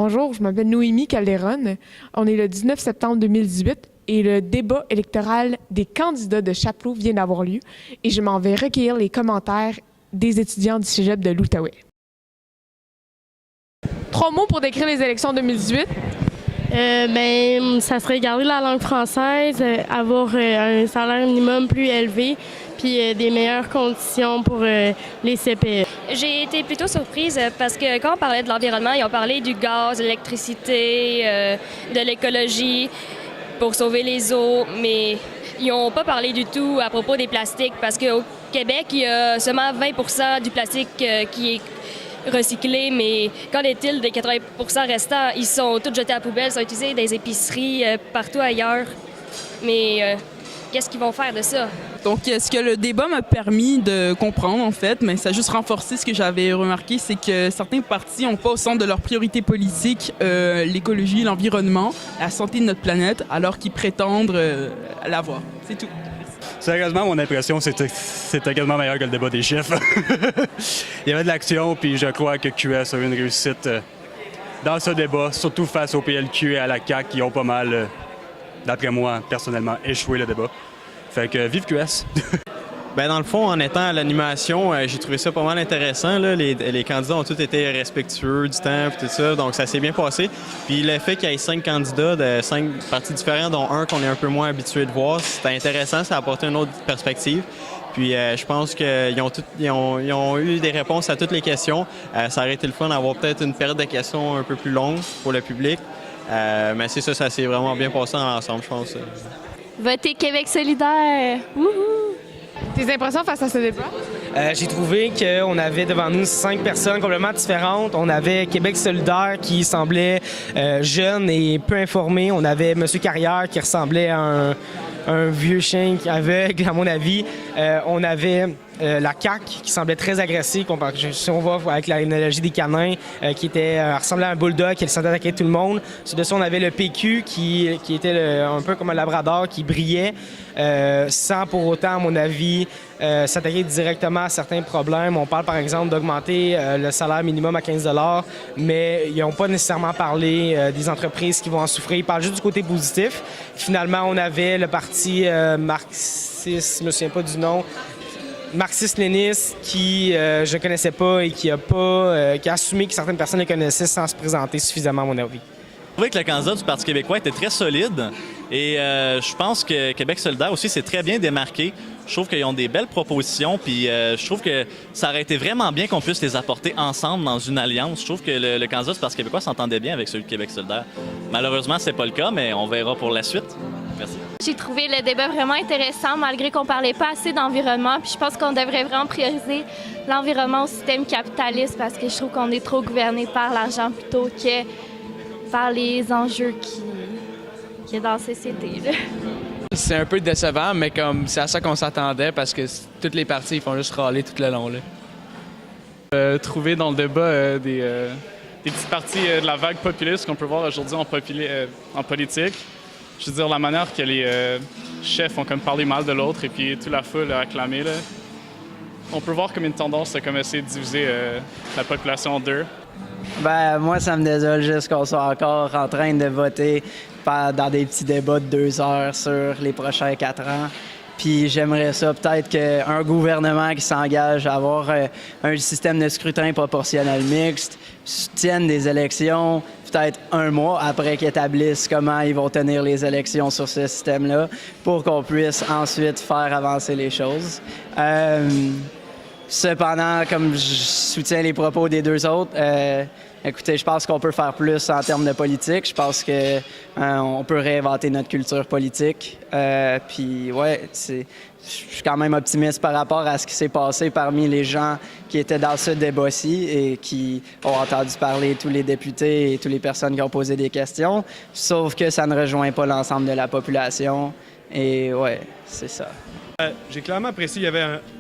Bonjour, je m'appelle Noémie Calderon. On est le 19 septembre 2018 et le débat électoral des candidats de Chapleau vient d'avoir lieu et je m'en vais recueillir les commentaires des étudiants du cégep de l'Outaouais. 3 mots pour décrire les élections 2018. Ça serait garder la langue française, avoir un salaire minimum plus élevé, puis des meilleures conditions pour les CPE. J'ai été plutôt surprise parce que quand on parlait de l'environnement, ils ont parlé du gaz, de l'électricité, de l'écologie pour sauver les eaux, mais ils n'ont pas parlé du tout à propos des plastiques parce qu'au Québec, il y a seulement 20 % du plastique qui est recyclés, mais qu'en est-il des 80 % restants? Ils sont tous jetés à la poubelle, sont utilisés dans les épiceries, partout ailleurs. Mais qu'est-ce qu'ils vont faire de ça? Donc, ce que le débat m'a permis de comprendre, en fait, mais ça a juste renforcé ce que j'avais remarqué, c'est que certains partis n'ont pas au centre de leurs priorités politiques l'écologie, l'environnement, la santé de notre planète, alors qu'ils prétendent l'avoir. C'est tout. Sérieusement, mon impression, c'était quasiment meilleur que le débat des chiffres. Il y avait de l'action, puis je crois que QS a eu une réussite dans ce débat, surtout face au PLQ et à la CAQ qui ont pas mal, d'après moi, personnellement, échoué le débat. Fait que vive QS! Dans le fond, en étant à l'animation, j'ai trouvé ça pas mal intéressant. Là. Les candidats ont tous été respectueux du temps et tout ça, donc ça s'est bien passé. Puis le fait qu'il y ait 5 candidats de 5 partis différents, dont un qu'on est un peu moins habitué de voir, c'était intéressant, ça a apporté une autre perspective. Puis je pense qu'ils ont eu des réponses à toutes les questions. Ça aurait été le fun d'avoir peut-être une période de questions un peu plus longue pour le public. Mais c'est ça, ça s'est vraiment bien passé dans l'ensemble, je pense. Votez Québec solidaire! Wouhou! Tes impressions face à ce débat? J'ai trouvé qu'on avait devant nous 5 personnes complètement différentes. On avait Québec solidaire qui semblait jeune et peu informé. On avait M. Carrière qui ressemblait à un vieux chien aveugle, à mon avis. On avait la CAQ qui semblait très agressive, si on va avec l'analogie des canins, qui ressemblait à un bulldog, qui semblait attaquer tout le monde. Sur-dessus, on avait le PQ qui était un peu comme un labrador qui brillait, sans pour autant, à mon avis, s'attaquer directement à certains problèmes. On parle par exemple d'augmenter le salaire minimum à 15 $, mais ils n'ont pas nécessairement parlé des entreprises qui vont en souffrir. Ils parlent juste du côté positif. Finalement, on avait le parti marxiste, je ne me souviens pas du nom, marxiste-léniniste qui je ne connaissais pas et qui a assumé que certaines personnes les connaissaient sans se présenter suffisamment, à mon avis. Je trouvais que le candidat du Parti québécois était très solide et je pense que Québec solidaire aussi s'est très bien démarqué. Je trouve qu'ils ont des belles propositions, puis je trouve que ça aurait été vraiment bien qu'on puisse les apporter ensemble dans une alliance. Je trouve que le candidat du Parti québécois s'entendait bien avec celui de Québec solidaire. Malheureusement, c'est pas le cas, mais on verra pour la suite. Merci. J'ai trouvé le débat vraiment intéressant, malgré qu'on parlait pas assez d'environnement. Puis je pense qu'on devrait vraiment prioriser l'environnement au système capitaliste parce que je trouve qu'on est trop gouverné par l'argent plutôt que par les enjeux qui est dans la société. Là. C'est un peu décevant, mais comme c'est à ça qu'on s'attendait parce que toutes les parties ils font juste râler tout le long. Là. Trouver dans le débat des petites parties de la vague populiste qu'on peut voir aujourd'hui en politique. Je veux dire, la manière que les chefs ont comme parlé mal de l'autre et puis toute la foule a acclamé, là, on peut voir comme une tendance à comme essayer de diviser la population en deux. Moi, ça me désole juste qu'on soit encore en train de voter dans des petits débats de 2 heures sur les prochains 4 ans. Puis j'aimerais ça peut-être qu'un gouvernement qui s'engage à avoir un système de scrutin proportionnel mixte tienne des élections peut-être 1 mois après qu'ils établissent comment ils vont tenir les élections sur ce système-là pour qu'on puisse ensuite faire avancer les choses. Cependant, comme je soutiens les propos des 2 autres, écoutez, je pense qu'on peut faire plus en termes de politique. Je pense qu'on peut réinventer notre culture politique. Puis, ouais, je suis quand même optimiste par rapport à ce qui s'est passé parmi les gens qui étaient dans ce débat-ci et qui ont entendu parler tous les députés et toutes les personnes qui ont posé des questions. Sauf que ça ne rejoint pas l'ensemble de la population. Et ouais, c'est ça. J'ai clairement apprécié,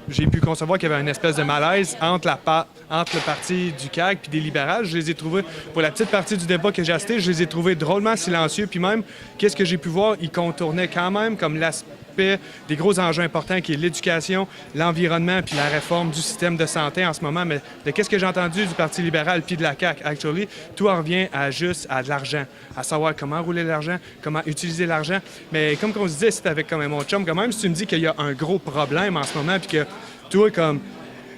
j'ai pu concevoir qu'il y avait une espèce de malaise entre le parti du CAQ et des libérales. Je les ai trouvés, pour la petite partie du débat que j'ai assisté, je les ai trouvés drôlement silencieux. Puis même, qu'est-ce que j'ai pu voir, ils contournaient quand même comme l'aspect aspects, des gros enjeux importants qui est l'éducation, l'environnement puis la réforme du système de santé en ce moment. Mais de qu'est-ce que j'ai entendu du Parti libéral puis de la CAQ, actually, tout en revient à juste à de l'argent, à savoir comment rouler l'argent, comment utiliser l'argent. Mais comme on se disait, c'est avec comme mon chum, quand même, si tu me dis qu'il y a un gros problème en ce moment puis que toi, comme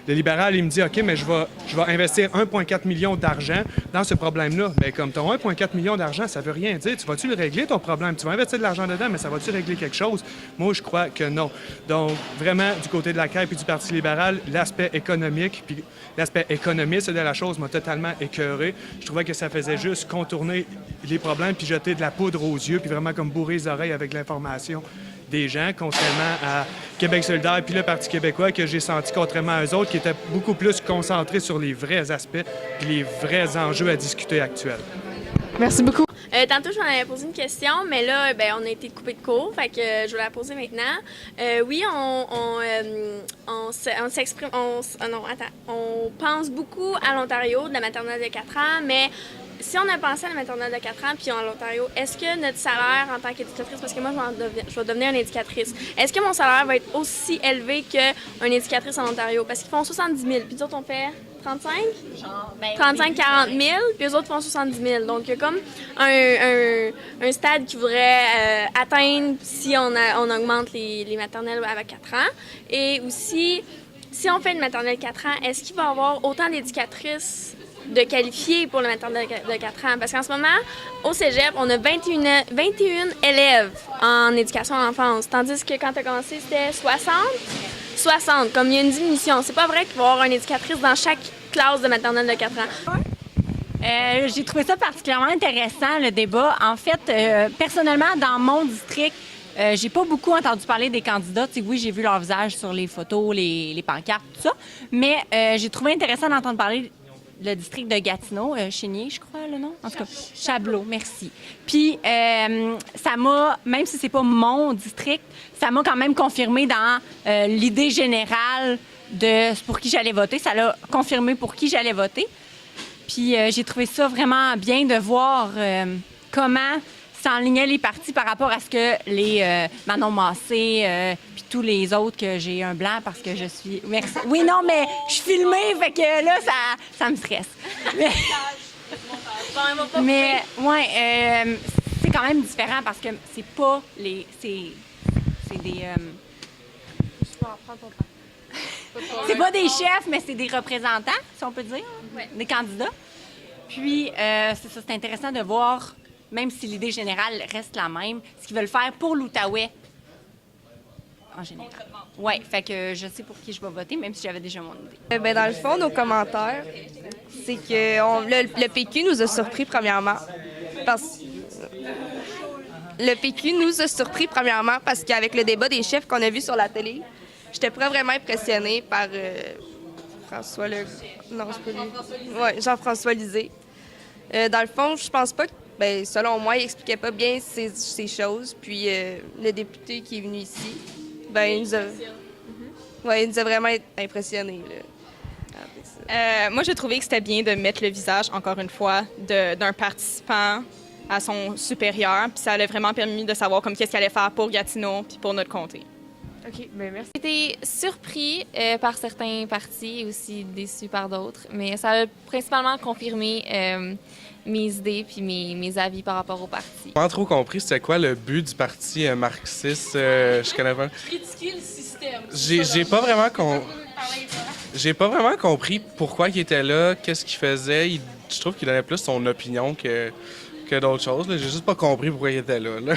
le libéral, il me dit, OK, mais je vais investir 1,4 million d'argent dans ce problème-là. Bien, comme ton 1,4 million d'argent, ça veut rien dire. Tu vas-tu le régler, ton problème? Tu vas investir de l'argent dedans, mais ça va-tu régler quelque chose? Moi, je crois que non. Donc, vraiment, du côté de la CAQ et du Parti libéral, l'aspect économique, puis l'aspect économiste de la chose m'a totalement écœuré. Je trouvais que ça faisait juste contourner les problèmes puis jeter de la poudre aux yeux, puis vraiment comme bourrer les oreilles avec l'information des gens, contrairement à Québec solidaire puis le Parti québécois, que j'ai senti, contrairement à eux autres, qui étaient beaucoup plus concentrés sur les vrais aspects et les vrais enjeux à discuter actuels. Merci beaucoup. Tantôt, je m'en avais posé une question, mais là, on a été coupé de cours, fait que je vais la poser maintenant. Oui, on s'exprime, on pense beaucoup à l'Ontario, de la maternelle de 4 ans, mais si on a pensé à la maternelle de 4 ans puis à l'Ontario, est-ce que notre salaire en tant qu'éducatrice, parce que moi, je vais devenir une éducatrice, est-ce que mon salaire va être aussi élevé qu'une éducatrice en Ontario? Parce qu'ils font 70 000, puis nous autres, on fait 35? 35-40 000, puis eux autres font 70 000. Donc, il y a comme un stade qui voudrait atteindre si on augmente les maternelles avec 4 ans. Et aussi, si on fait une maternelle 4 ans, est-ce qu'il va y avoir autant d'éducatrices de qualifier pour le maternelle de 4 ans? Parce qu'en ce moment, au cégep, on a 21 élèves en éducation à l'enfance, tandis que quand tu as commencé, c'était 60, comme il y a une diminution. C'est pas vrai qu'il va y avoir une éducatrice dans chaque classe de maternelle de 4 ans. J'ai trouvé ça particulièrement intéressant, le débat. En fait, personnellement, dans mon district, j'ai pas beaucoup entendu parler des candidats. T'sais, oui, j'ai vu leur visage sur les photos, les pancartes, tout ça. Mais j'ai trouvé intéressant d'entendre parler le district de Gatineau, Chénier, je crois, le nom? En tout cas, Chablot, merci. Puis, ça m'a, même si c'est pas mon district, ça m'a quand même confirmé dans l'idée générale de pour qui j'allais voter. Ça l'a confirmé pour qui j'allais voter. Puis, j'ai trouvé ça vraiment bien de voir comment s'enlignaient les partis par rapport à ce que les Manon Massé puis tous les autres, que j'ai un blanc parce que je suis... Merci. Oui, non, mais je suis filmée, fait que là, ça me stresse. Mais ouais, c'est quand même différent parce que c'est pas les... C'est des... C'est pas des chefs, mais c'est des représentants, si on peut dire, des candidats. Puis, c'est ça, c'est intéressant de voir, même si l'idée générale reste la même, ce qu'ils veulent faire pour l'Outaouais en général. Oui, fait que je sais pour qui je vais voter, même si j'avais déjà mon idée. Dans le fond, nos commentaires, c'est que le PQ nous a surpris premièrement. Le PQ nous a surpris premièrement parce qu'avec le débat des chefs qu'on a vu sur la télé, j'étais pas vraiment impressionnée par François Jean-François Lisée. Dans le fond, je pense pas que, selon moi, il expliquait pas bien ces choses. Puis le député qui est venu ici, il nous a vraiment impressionnés. Moi, j'ai trouvé que c'était bien de mettre le visage, encore une fois, d'un participant à son supérieur. Puis ça a vraiment permis de savoir qu'est-ce qu'il allait faire pour Gatineau puis pour notre comté. OK, merci. J'ai été surpris par certains partis et aussi déçu par d'autres, mais ça a principalement confirmé mes idées puis mes avis par rapport au parti. J'ai pas trop compris c'était quoi le but du parti marxiste. Je connais pas. Critiquer le système. J'ai pas vraiment compris pourquoi il était là, qu'est-ce qu'il faisait. Je trouve qu'il donnait plus son opinion que d'autres choses. J'ai juste pas compris pourquoi il était là.